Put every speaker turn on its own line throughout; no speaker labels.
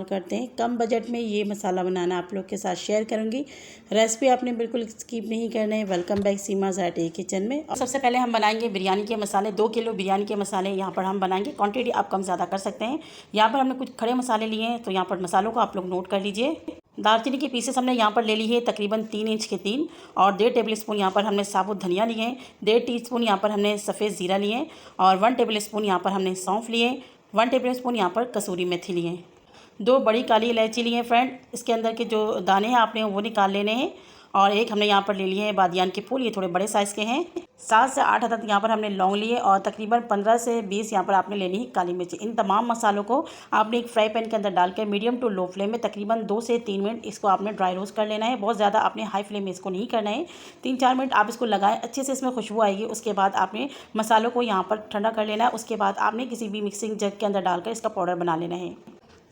करते हैं। कम बजट में ये मसाला बनाना आप लोग के साथ शेयर करूँगी। रेसिपी आपने बिल्कुल स्किप नहीं करना है। वेलकम बैक सीमा ज़ाटेई किचन में। और सबसे पहले हम बनाएंगे बिरयानी के मसाले। 2 किलो बिरयानी के मसाले यहाँ पर हम बनाएंगे। क्वांटिटी आप कम ज़्यादा कर सकते हैं। यहाँ पर हमने कुछ खड़े मसाले लिए हैं, तो यहाँ पर मसालों को आप लोग नोट कर लीजिए। दालचीनी के पीसेस हमने यहाँ पर ले ली है तकरीबन 3 इंच के 3, और 1.5 टेबल स्पून यहाँ पर हमने साबुत धनिया लिए हैं, 1.5 टीस्पून यहाँ पर हमने सफ़ेद ज़ीरा लिए हैं, और 1 टेबल स्पून यहाँ पर हमने सौंफ लिए, 1 टेबल स्पून यहाँ पर कसूरी मेथी लिए हैं, 2 बड़ी काली इलायची लिए हैं फ्रेंड। इसके अंदर के जो दाने हैं आपने वो निकाल लेने हैं। और एक हमने यहाँ पर ले लिए हैं बादियान के फूल, ये थोड़े बड़े साइज़ के हैं। 7 से 8 अदद यहाँ पर हमने लौंग लिए, और तकरीबन 15 से 20 यहाँ पर आपने लेनी है काली मिर्च। इन तमाम मसालों को आपने एक फ्राई पैन के अंदर डाल कर मीडियम टू लो फ्लेम में तकरीबन 2 से 3 मिनट इसको आपने ड्राई रोस्ट कर लेना है। बहुत ज़्यादा आपने हाई फ्लेम में इसको नहीं करना है। 3-4 मिनट आप इसको लगाएं, अच्छे से इसमें खुशबू आएगी। उसके बाद आपने मसालों को यहाँ पर ठंडा कर लेना है। उसके बाद आपने किसी भी मिक्सिंग जग के अंदर डालकर इसका पाउडर बना लेना है।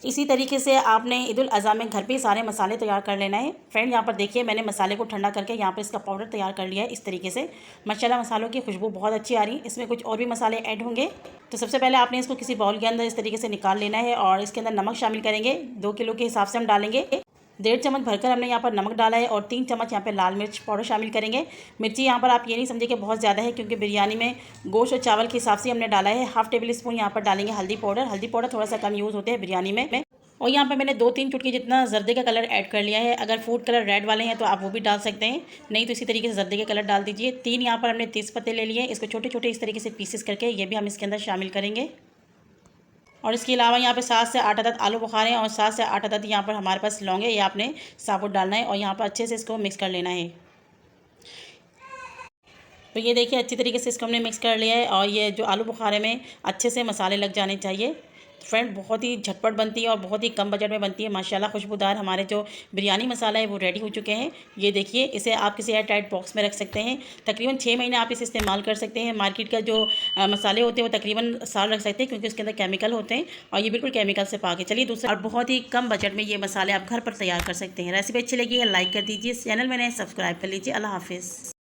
इसी तरीके से आपने ईद उल अज़हा में घर पे सारे मसाले तैयार कर लेना है। फ्रेंड यहाँ पर देखिए मैंने मसाले को ठंडा करके यहाँ पर इसका पाउडर तैयार कर लिया है। इस तरीके से माशाल्लाह मसालों की खुशबू बहुत अच्छी आ रही है। इसमें कुछ और भी मसाले ऐड होंगे, तो सबसे पहले आपने इसको किसी बाउल के अंदर इस तरीके से निकाल लेना है, और इसके अंदर नमक शामिल करेंगे। 2 किलो के हिसाब से हम डालेंगे। 1.5 चम्मच भरकर हमने यहाँ पर नमक डाला है, और 3 चम्मच यहाँ पे लाल मिर्च पाउडर शामिल करेंगे। मिर्ची यहाँ पर आप ये नहीं समझे कि बहुत ज़्यादा है, क्योंकि बिरयानी में गोश्त और चावल के हिसाब से हमने डाला है। 1/2 टेबल स्पून यहाँ पर डालेंगे हल्दी पाउडर। हल्दी पाउडर थोड़ा सा कम यूज़ होते हैं बिरयानी में। और यहाँ पे मैंने 2-3 चुटकी जितना जर्दे का कलर ऐड कर लिया है। अगर फूड कलर रेड वाले हैं तो आप वो भी डाल सकते हैं, नहीं तो इसी तरीके से जर्दे के कलर डाल दीजिए। 3 यहाँ पर हमने तेज़ पत्ते ले लिए, इसको छोटे छोटे इस तरीके से पीसेस करके ये भी हम इसके अंदर शामिल करेंगे। और इसके अलावा यहाँ पे 7 से 8 अदद आलू बुखारे हैं, और 7 से 8 अदद यहाँ पर हमारे पास लौंग है, ये आपने साबुत डालना है, और यहाँ पर अच्छे से इसको मिक्स कर लेना है। तो ये देखिए अच्छी तरीके से इसको हमने मिक्स कर लिया है, और ये जो आलू बुखारे में अच्छे से मसाले लग जाने चाहिए। फ्रेंड बहुत ही झटपट बनती है और बहुत ही कम बजट में बनती है। माशाल्लाह खुशबूदार हमारे जो बिरयानी मसाला है वो रेडी हो चुके हैं। ये देखिए इसे आप किसी एयर टाइट बॉक्स में रख सकते हैं। तकरीबन 6 महीने आप इसे इस्तेमाल कर सकते हैं। मार्केट का जो मसाले होते हैं वो तकरीबन साल रख सकते हैं, क्योंकि उसके अंदर केमिकल होते हैं, और ये बिल्कुल केमिकल से पाके। चलिए दूसरा, और बहुत ही कम बजट में ये मसाले आप घर पर तैयार कर सकते हैं। रेसिपी अच्छी लगी है लाइक कर दीजिए, चैनल में नए सब्सक्राइब कर लीजिए। अल्लाह हाफिज़।